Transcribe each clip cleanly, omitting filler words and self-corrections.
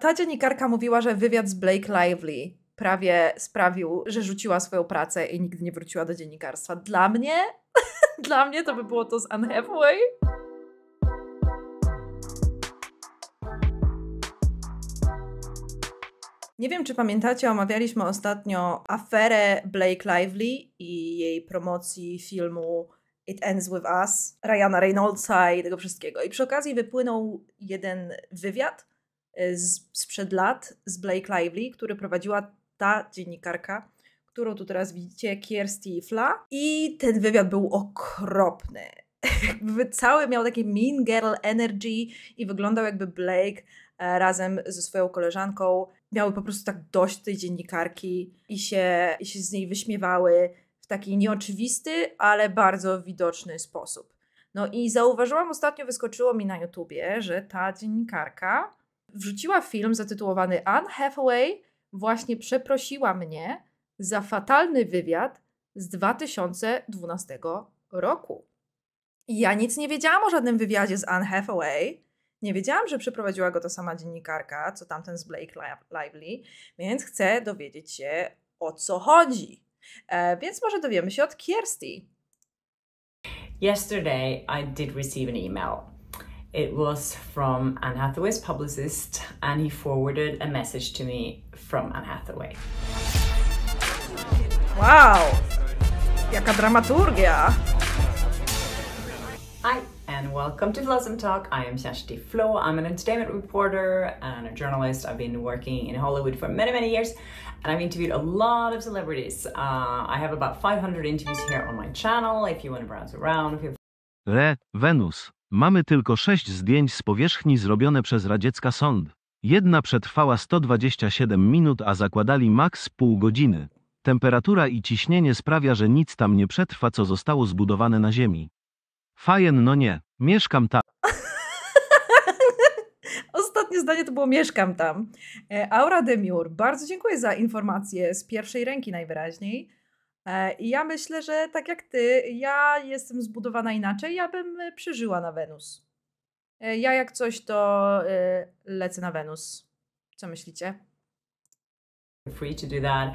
Ta dziennikarka mówiła, że wywiad z Blake Lively prawie sprawił, że rzuciła swoją pracę i nigdy nie wróciła do dziennikarstwa. Dla mnie, dla mnie to by było to z Anne Hathaway. Nie wiem, czy pamiętacie, omawialiśmy ostatnio aferę Blake Lively i jej promocji filmu It Ends With Us, Ryana Reynoldsa i tego wszystkiego. I przy okazji wypłynął jeden wywiad sprzed lat z Blake Lively, który prowadziła ta dziennikarka, którą tu teraz widzicie, Kirsty Fla. I ten wywiad był okropny. Cały miał takie mean girl energy i wyglądał jakby Blake razem ze swoją koleżanką miały po prostu tak dość tej dziennikarki i się z niej wyśmiewały w taki nieoczywisty, ale bardzo widoczny sposób. No i zauważyłam ostatnio, wyskoczyło mi na YouTubie, że ta dziennikarka wrzuciła film zatytułowany Anne Hathaway właśnie przeprosiła mnie za fatalny wywiad z 2012 roku. I ja nic nie wiedziałam o żadnym wywiadzie z Anne Hathaway. Nie wiedziałam, że przeprowadziła go ta sama dziennikarka, co tamten z Blake Lively, więc chcę dowiedzieć się, o co chodzi. Więc może dowiemy się od Kirsty. Yesterday, I did receive an email. It was from Anne Hathaway's publicist, and he forwarded a message to me from Anne Hathaway. Wow! Jaka dramaturgia! Hi, and welcome to Blossom Talk. I am Shashti Flo. I'm an entertainment reporter and a journalist. I've been working in Hollywood for many, many years, and I've interviewed a lot of celebrities. I have about 500 interviews here on my channel. If you want to browse around, Wenus. Mamy tylko 6 zdjęć z powierzchni zrobione przez radziecka sond. Jedna przetrwała 127 minut, a zakładali maks pół godziny. Temperatura i ciśnienie sprawia, że nic tam nie przetrwa, co zostało zbudowane na ziemi. Fajen, no nie. Mieszkam tam. Ostatnie zdanie to było mieszkam tam. Aura Demure, bardzo dziękuję za informacje z pierwszej ręki najwyraźniej. I ja myślę, że tak jak ty, ja jestem zbudowana inaczej, ja bym przeżyła na Wenus. Ja jak coś, to lecę na Wenus. Co myślicie? Free to do that.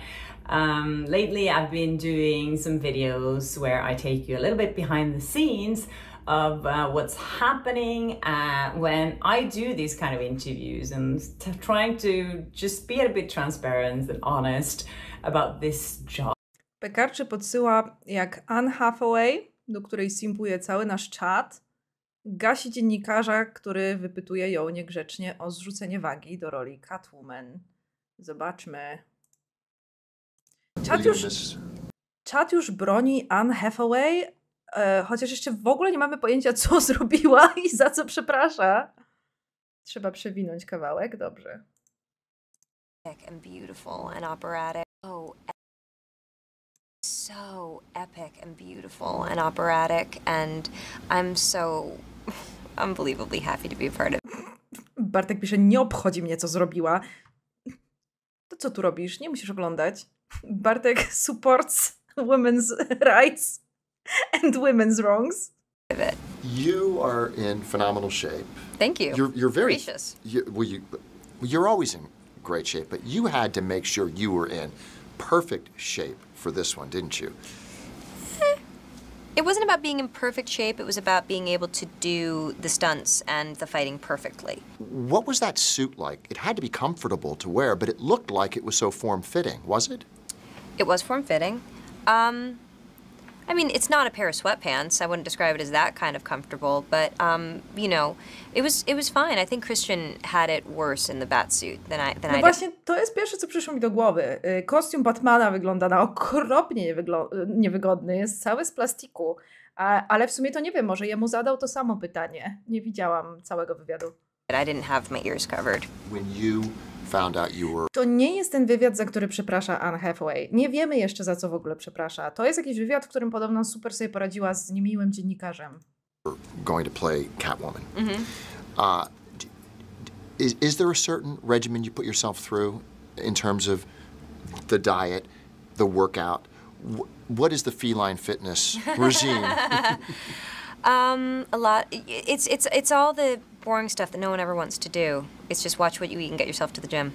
Lately I've been doing some videos where I take you a little bit behind the scenes of what's happening when I do these kind of interviews and trying to just be a bit transparent and honest about this job. Pekarczy podsyła, jak Anne Hathaway, do której simpuje cały nasz czat, gasi dziennikarza, który wypytuje ją niegrzecznie o zrzucenie wagi do roli Catwoman. Zobaczmy. Czat już broni Anne Hathaway, chociaż jeszcze w ogóle nie mamy pojęcia, co zrobiła i za co przeprasza. Trzeba przewinąć kawałek, dobrze. And beautiful and operatic. Oh, so epic and beautiful and operatic, and I'm so unbelievably happy to be a part of it. Bartek pisze, nie obchodzi mnie, co zrobiła. To co tu robisz? Nie musisz oglądać. Bartek supports women's rights and women's wrongs. You are in phenomenal shape. Thank you. You're very gracious. You're always in great shape, but you had to make sure you were in perfect shape for this one, didn't you? It wasn't about being in perfect shape, it was about being able to do the stunts and the fighting perfectly. What was that suit like? It had to be comfortable to wear, but it looked like it was so form-fitting, was it? It was form-fitting. I mean, it's not a pair of sweatpants. I wouldn't describe it as that kind of comfortable, but you know, it was fine. I think Christian had it worse in the Batsuit than I No właśnie, to jest pierwsze, co przyszło mi do głowy. Kostium Batmana wygląda na okropnie niewygodny. Jest cały z plastiku. Ale w sumie to nie wiem, może jemu zadał to samo pytanie. Nie widziałam całego wywiadu. I didn't have my ears covered. When you found out you were... To nie jest ten wywiad, za który przeprasza Anne Hathaway. Nie wiemy jeszcze, za co w ogóle przeprasza. To jest jakiś wywiad, w którym podobno super sobie poradziła z niemiłym dziennikarzem. Going to play Catwoman. Is there a certain regimen you put yourself through in terms of the diet, the workout? What is the feline fitness regime? A lot. It's all the boring stuff that no one ever wants to do. It's just watch what you eat and get yourself to the gym.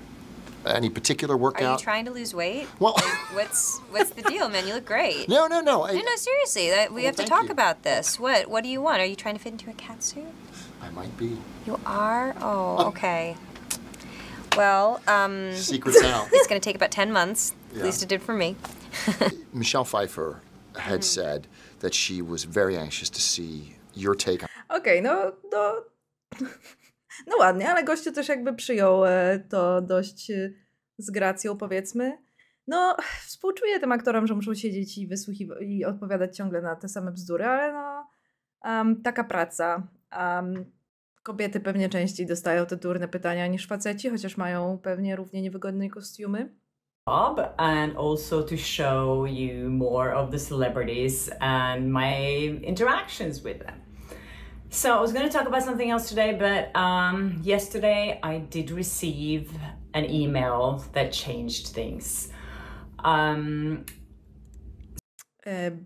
Any particular workout? Are you trying to lose weight? Well, like, what's the deal, man? You look great. No. No, seriously. We have to talk about this. What do you want? Are you trying to fit into a cat suit? I might be. You are? Oh, okay. Well, secret's out. It's going to take about 10 months. Yeah. At least it did for me. Michelle Pfeiffer had said that she was very anxious to see your take on. Okej, no ładnie, ale gościu też jakby przyjął to dość z gracją, powiedzmy. No, współczuję tym aktorom, że muszą siedzieć i i odpowiadać ciągle na te same bzdury, ale no, taka praca. Kobiety pewnie częściej dostają te durne pytania niż faceci, chociaż mają pewnie równie niewygodne kostiumy. And also to show you more of the celebrities and my interactions with them. So I was going to talk about something else today, but yesterday I did receive an email that changed things.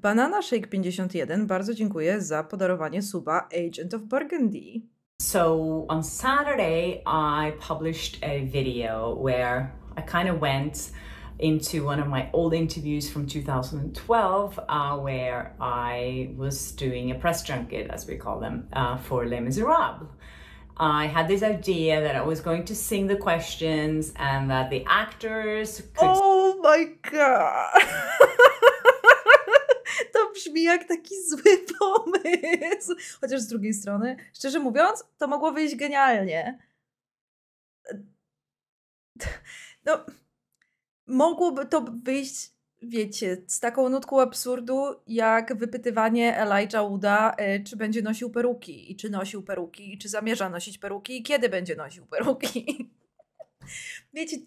Banana Shake 51, bardzo dziękuję za podarowanie suba Agent of Burgundy. So on Saturday I published a video where I kind of went into one of my old interviews from 2012 where I was doing a press junket, as we call them, for Les Miserables. I had this idea that I was going to sing the questions and that the actors could... Oh my god! To brzmi jak taki zły pomysł. Chociaż z drugiej strony, szczerze mówiąc, to mogło wyjść genialnie. No, mogłoby to wyjść, wiecie, z taką nutką absurdu, jak wypytywanie Elijah Wooda, czy będzie nosił peruki, i czy nosił peruki, i czy zamierza nosić peruki, i kiedy będzie nosił peruki. Wiecie,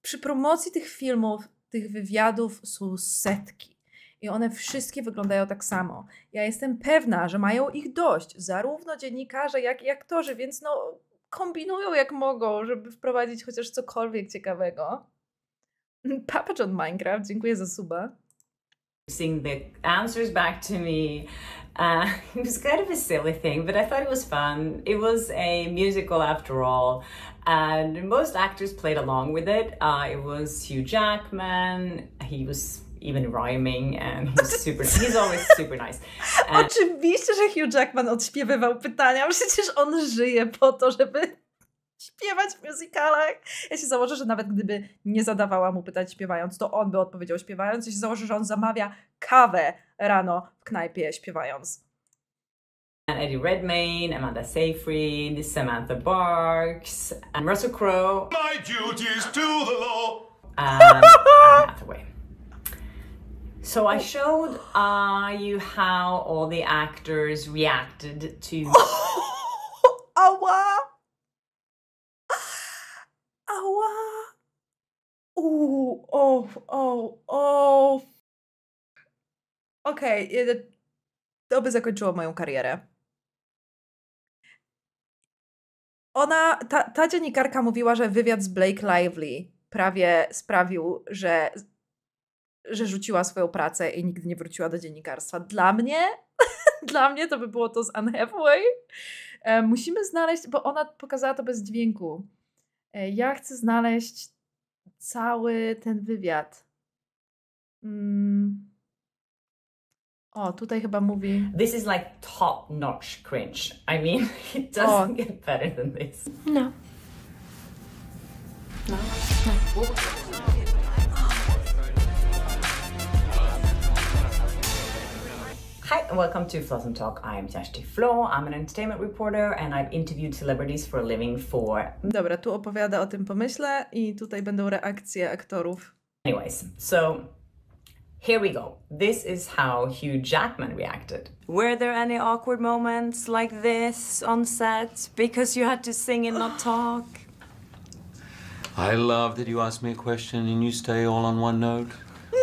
przy promocji tych filmów, tych wywiadów są setki. I one wszystkie wyglądają tak samo. Ja jestem pewna, że mają ich dość, zarówno dziennikarze, jak i aktorzy, więc no kombinują jak mogą, żeby wprowadzić chociaż cokolwiek ciekawego. Papa John Minecraft, dziękuję za suba. Sing the answers back to me. It was kind of a silly thing, but I thought it was fun. It was a musical after all, and most actors played along with it. It was Hugh Jackman. He was even rhyming, and he's always super nice. And oczywiście, że Hugh Jackman odśpiewywał pytania, przecież on żyje po to, żeby śpiewać w musicalach. Ja się założę, że nawet gdyby nie zadawała mu pytań śpiewając, to on by odpowiedział śpiewając. Ja się założę, że on zamawia kawę rano w knajpie śpiewając. And Eddie Redmayne, Amanda Seyfried, Samantha Barks, and Russell Crowe. My duties to the law. And Anne Hathaway. So I showed you how all the actors reacted to... Ała! Ała! Okej, to by zakończyło moją karierę. Ta dziennikarka mówiła, że wywiad z Blake Lively prawie sprawił, że rzuciła swoją pracę i nigdy nie wróciła do dziennikarstwa. Dla mnie to by było to z Anne Hathaway. Musimy znaleźć, bo ona pokazała to bez dźwięku. Ja chcę znaleźć cały ten wywiad. O, tutaj chyba mówi... This is like top-notch cringe. I mean, it doesn't get better than this. No. No? Hi and welcome to Floss and Talk. I am Jashti Flo. I'm an entertainment reporter and I've interviewed celebrities for a living for... Dobra, tu opowiada o tym pomyśle i tutaj będą reakcje aktorów. Anyways, so here we go. This is how Hugh Jackman reacted. Were there any awkward moments like this on set because you had to sing and not talk? I love that you ask me a question and you stay all on one note,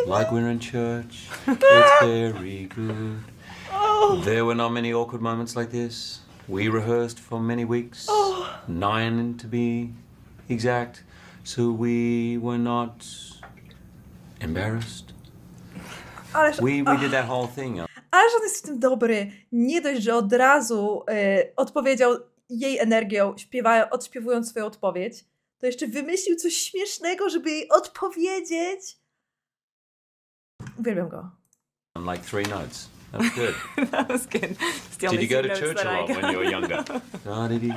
like we're in church. It's very good. There were not many awkward moments like this. We rehearsed for many weeks, 9 to be exact, so we were not embarrassed. We did that whole thing. Ależ on jest w tym dobry. Nie dość, że od razu odpowiedział jej energią, odśpiewując swoją odpowiedź, to jeszcze wymyślił coś śmiesznego, żeby jej odpowiedzieć. Uwielbiam go. Like 3 notes. That was good. That was good. Did you go to church a lot when you were younger? Oh, did he?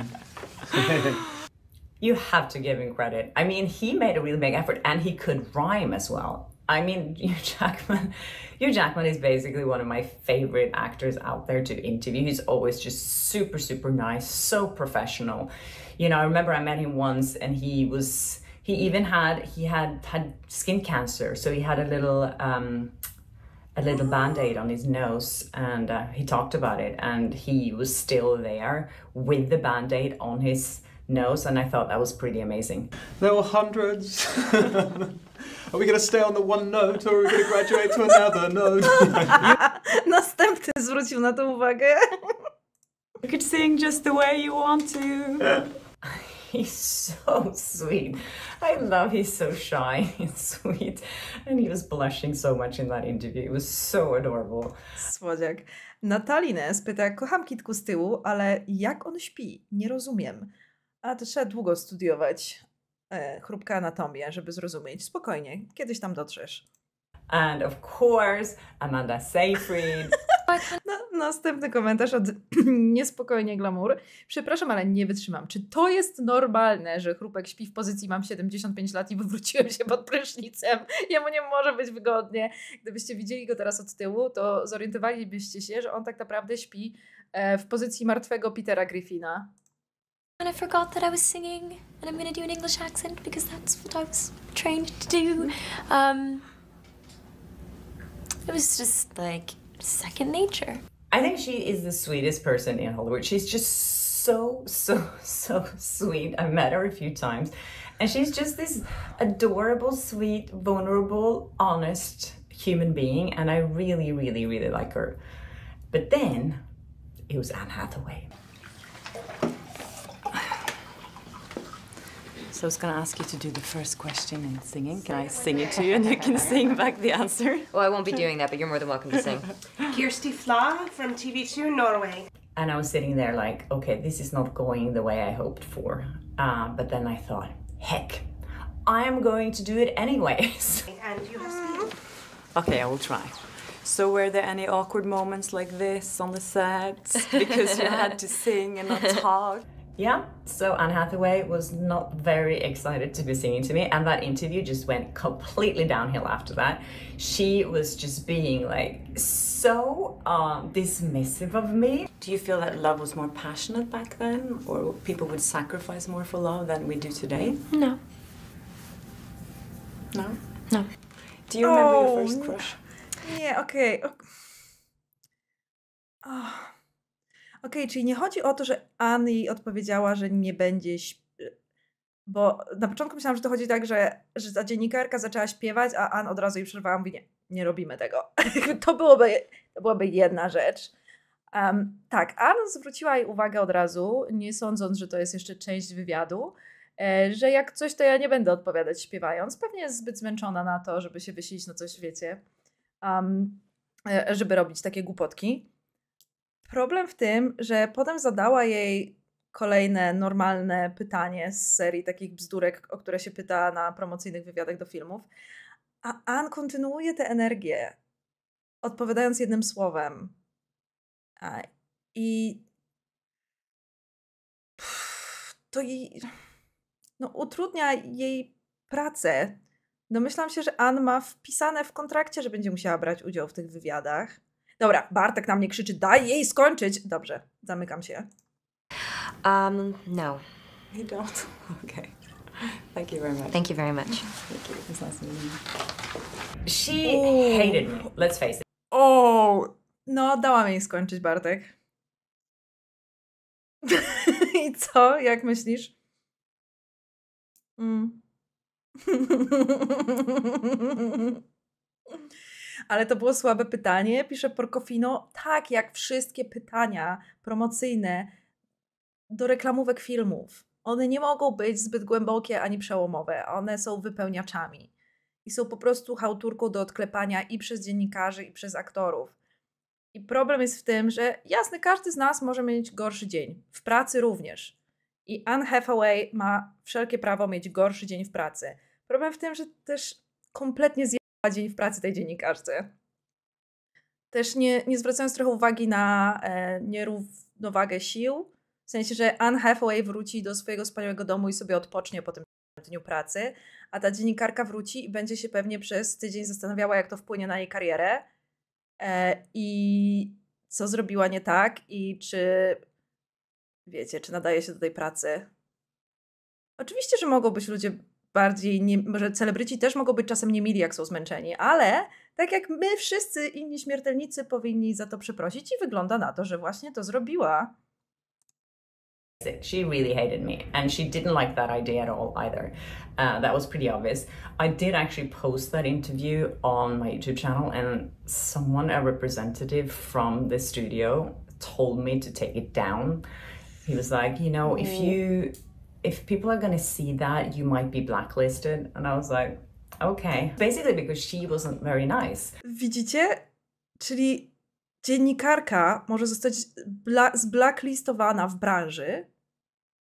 You have to give him credit. I mean, he made a really big effort and he could rhyme as well. I mean, Hugh Jackman is basically one of my favorite actors out there to interview. He's always just super, super nice, so professional. You know, I remember I met him once and he had skin cancer. So he had a little Band-Aid on his nose and he talked about it and he was still there with the Band-Aid on his nose and I thought that was pretty amazing. There were hundreds. Are we going to stay on the one note or are we going to graduate to another note? Następny zwrócił na to uwagę. You could sing just the way you want to. He's so sweet. I love he's so shy and sweet. And he was blushing so much in that interview. It was so adorable. Słodziak. Natalines pyta, kocham Kitku z tyłu, ale jak on śpi? Nie rozumiem. A to trzeba długo studiować chrupkę anatomię, żeby zrozumieć. Spokojnie, kiedyś tam dotrzesz. And of course, Amanda Seyfried. Następny komentarz od Niespokojnie Glamour. Przepraszam, ale nie wytrzymam. Czy to jest normalne, że chrupek śpi w pozycji mam 75 lat i wywróciłem się pod prysznicem? Jemu nie może być wygodnie. Gdybyście widzieli go teraz od tyłu, to zorientowalibyście się, że on tak naprawdę śpi w pozycji martwego Petera Griffina. And I forgot that I was singing and I'm going to do an English accent because that's what I was trained to do. It was just like second nature. I think she is the sweetest person in Hollywood. She's just so sweet. I've met her a few times. And she's just this adorable, sweet, vulnerable, honest human being. And I really, really, really like her. But then it was Anne Hathaway. So I was going to ask you to do the first question in singing. Can I sing it to you and you can sing back the answer? Well, I won't be doing that, but you're more than welcome to sing. Kirsty Fla from TV2 Norway. And I was sitting there like, okay, this is not going the way I hoped for. But then I thought, heck, I'm going to do it anyways. And you have speed. Okay, I will try. So were there any awkward moments like this on the set? Because you had to sing and not talk? Yeah, so Anne Hathaway was not very excited to be singing to me, and that interview just went completely downhill after that. She was just being like so dismissive of me. Do you feel that love was more passionate back then, or people would sacrifice more for love than we do today? No. No? No. Do you remember your first crush? Nie, okej. Okej, czyli nie chodzi o to, że Anne jej odpowiedziała, że nie będzie bo na początku myślałam, że to chodzi tak, że ta dziennikarka zaczęła śpiewać, a Anne od razu jej przerwała, mówi, nie robimy tego. To byłaby jedna rzecz. Tak, Anne zwróciła jej uwagę od razu, nie sądząc, że to jest jeszcze część wywiadu, że jak coś, to ja nie będę odpowiadać śpiewając. Pewnie jest zbyt zmęczona na to, żeby się wysilić na coś, wiecie, żeby robić takie głupotki. Problem w tym, że potem zadała jej kolejne normalne pytanie z serii takich bzdurek, o które się pyta na promocyjnych wywiadach do filmów, a Anne kontynuuje tę energię, odpowiadając jednym słowem. I to jej utrudnia jej pracę. Domyślam się, że Anne ma wpisane w kontrakcie, że będzie musiała brać udział w tych wywiadach. Dobra, Bartek na mnie krzyczy, daj jej skończyć. Dobrze, zamykam się. No. You don't? Okay. Thank you very much. Thank you very much. Thank you. It's nice meeting you. She hated me, let's face it. No, dałam jej skończyć, Bartek. I co? Jak myślisz? Ale to było słabe pytanie, pisze Porcofino. Tak, jak wszystkie pytania promocyjne do reklamówek filmów. One nie mogą być zbyt głębokie ani przełomowe. One są wypełniaczami. I są po prostu chałturką do odklepania i przez dziennikarzy, i przez aktorów. I problem jest w tym, że jasne, każdy z nas może mieć gorszy dzień. W pracy również. I Anne Hathaway ma wszelkie prawo mieć gorszy dzień w pracy. Problem w tym, że też kompletnie zjechała dzień w pracy tej dziennikarce. Też nie zwracając trochę uwagi na nierównowagę sił. W sensie, że Anne Hathaway wróci do swojego wspaniałego domu i sobie odpocznie po tym dniu pracy, a ta dziennikarka wróci i będzie się pewnie przez tydzień zastanawiała, jak to wpłynie na jej karierę i co zrobiła nie tak i czy, wiecie, czy nadaje się do tej pracy. Oczywiście, że mogą być ludzie bardziej, może celebryci też mogą być czasem niemili, jak są zmęczeni, ale tak jak my wszyscy inni śmiertelnicy powinni za to przeprosić i wygląda na to, że właśnie to zrobiła. She really hated me, and she didn't like that idea at all either. That was pretty obvious. I did actually post that interview on my YouTube channel, and a representative from the studio told me to take it down. He was like, you know, if people are going to see that, you might be blacklisted. And I was like, okay. Basically because she wasn't very nice. Widzicie? Czyli dziennikarka może zostać zblacklistowana w branży,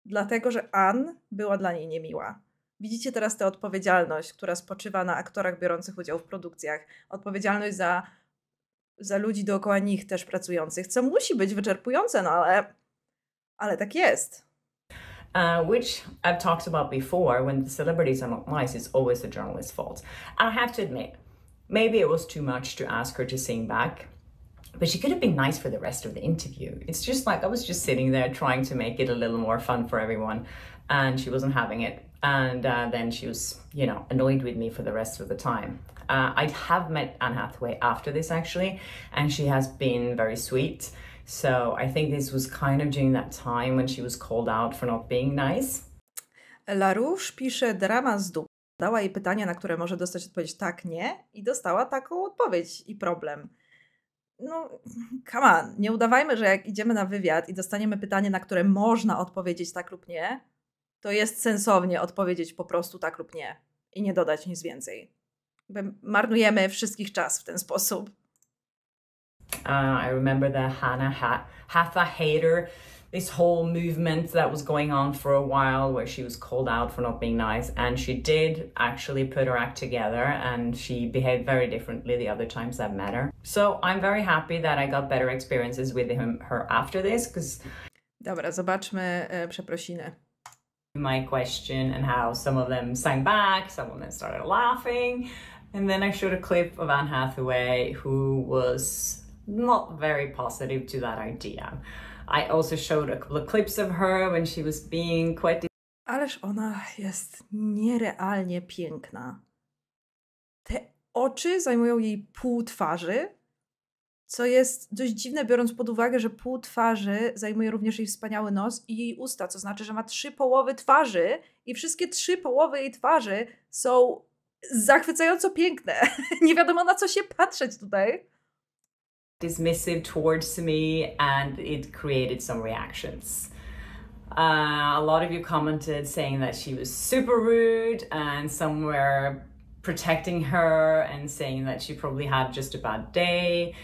dlatego że Anne była dla niej niemiła. Widzicie teraz tę odpowiedzialność, która spoczywa na aktorach biorących udział w produkcjach. Odpowiedzialność za ludzi dookoła nich też pracujących, co musi być wyczerpujące, no ale tak jest. Which I've talked about before, when the celebrities are not nice, it's always the journalist's fault. I have to admit, maybe it was too much to ask her to sing back, but she could have been nice for the rest of the interview. It's just like I was just sitting there trying to make it a little more fun for everyone, and she wasn't having it. And then she was, you know, annoyed with me for the rest of the time. I have met Anne Hathaway after this, actually, and she has been very sweet. So I think this was kind of during that time when she was called out for not being nice. LaRouche pisze drama z dupy. Dała jej pytanie, na które może dostać odpowiedź tak, nie i dostała taką odpowiedź i problem. No, come on, nie udawajmy, że jak idziemy na wywiad i dostaniemy pytanie, na które można odpowiedzieć tak lub nie, to jest sensownie odpowiedzieć po prostu tak lub nie i nie dodać nic więcej. Marnujemy wszystkich czas w ten sposób. I remember the Hatha hater, this whole movement that was going on for a while where she was called out for not being nice, and she did actually put her act together and she behaved very differently the other times I've met her. So I'm very happy that I got better experiences with her after this, because... Dobra, zobaczmy przeprosiny. My question and how some of them sang back, some of them started laughing, and then I showed a clip of Anne Hathaway who was not very positive to that idea. I also showed a couple of clips of her when she was being quite... Ależ ona jest nierealnie piękna. Te oczy zajmują jej pół twarzy, co jest dość dziwne, biorąc pod uwagę, że pół twarzy zajmuje również jej wspaniały nos i jej usta, co znaczy, że ma 3 połowy twarzy i wszystkie 3 połowy jej twarzy są zachwycająco piękne. Nie wiadomo, na co się patrzeć tutaj. Dismissive towards me, and it created some reactions. A lot of you commented saying that she was super rude, and some were protecting her and saying that she probably had just a bad day.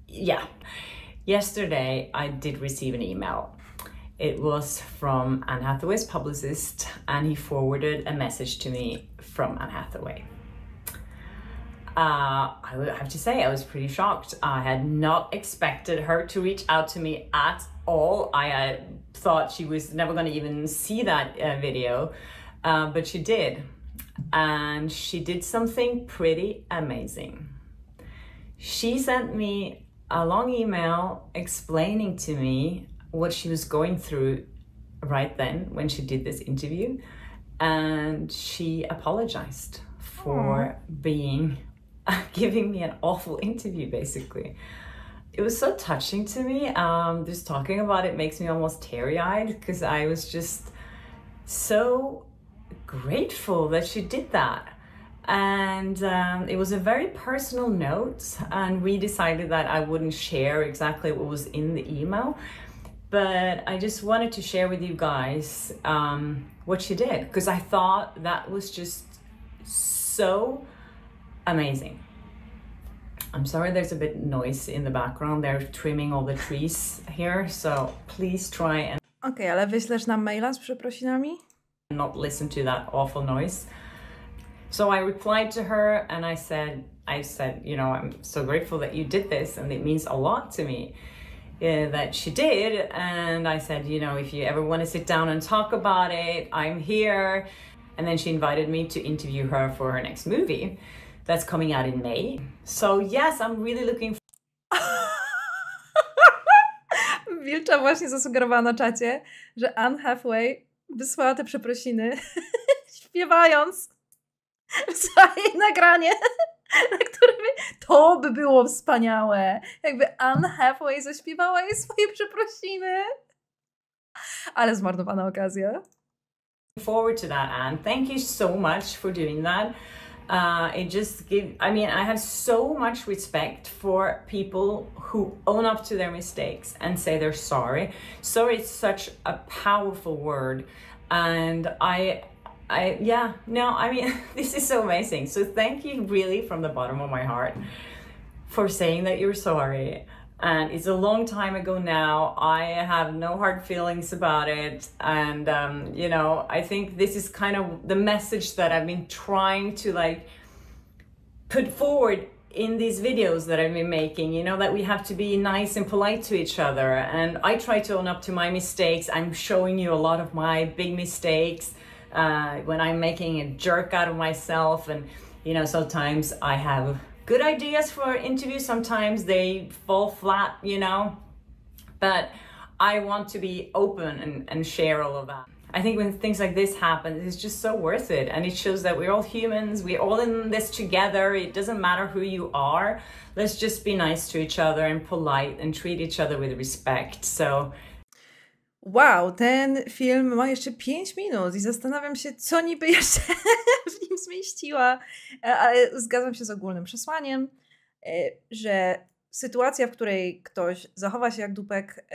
Yeah. Yesterday I did receive an email. It was from Anne Hathaway's publicist, and he forwarded a message to me from Anne Hathaway. I would have to say I was pretty shocked. I had not expected her to reach out to me at all. I thought she was never going to even see that video, but she did. And she did something pretty amazing. She sent me a long email explaining to me what she was going through right then when she did this interview. And she apologized for giving me an awful interview, basically. It was so touching to me. Just talking about it makes me almost teary-eyed, because I was just so grateful that she did that. And it was a very personal note, and we decided that I wouldn't share exactly what was in the email, but I just wanted to share with you guys what she did, because I thought that was just so amazing. I'm sorry there's a bit noise in the background. They're trimming all the trees here, so please try and Okej, ale wyślesz nam maila z przeprosinami? not listen to that awful noise. So I replied to her and I said, you know, I'm so grateful that you did this and it means a lot to me that she did. And I said, you know, if you ever want to sit down and talk about it, I'm here. And then she invited me to interview her for her next movie that's coming out in May. So yes, I'm really looking Wilcza właśnie zasugerowała na czacie, że Anne Hathaway wysłała te przeprosiny śpiewając. Wysłała jej nagranie, na którym to by było wspaniałe. Jakby Anne Hathaway zaśpiewała jej swoje przeprosiny. Ale zmarnowana okazja. forward to that, Anne. Thank you so much for doing that. I have so much respect for people who own up to their mistakes and say they're sorry. Sorry is such a powerful word. And this is so amazing. So thank you really from the bottom of my heart for saying that you're sorry. And it's a long time ago now. I have no hard feelings about it. And, you know, I think this is kind of the message that I've been trying to like put forward in these videos that I've been making, you know, that we have to be nice and polite to each other. And I try to own up to my mistakes. I'm showing you a lot of my big mistakes when I'm making a jerk out of myself. And, you know, sometimes I have good ideas for interviews, sometimes they fall flat, you know, but I want to be open and share all of that. I think when things like this happen, it's just so worth it, and it shows that we're all humans, we're all in this together. It doesn't matter who you are. Let's just be nice to each other and polite and treat each other with respect. So wow, ten film ma jeszcze 5 minut i zastanawiam się, co niby jeszcze w nim zmieściła, ale zgadzam się z ogólnym przesłaniem, że sytuacja, w której ktoś zachowa się jak dupek,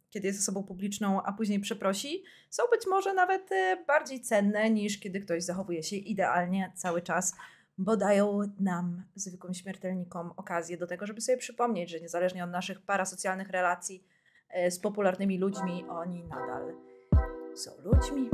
kiedy jest osobą publiczną, a później przeprosi, są być może nawet bardziej cenne niż kiedy ktoś zachowuje się idealnie cały czas, bo dają nam, zwykłym śmiertelnikom, okazję do tego, żeby sobie przypomnieć, że niezależnie od naszych parasocjalnych relacji z popularnymi ludźmi, oni nadal są ludźmi.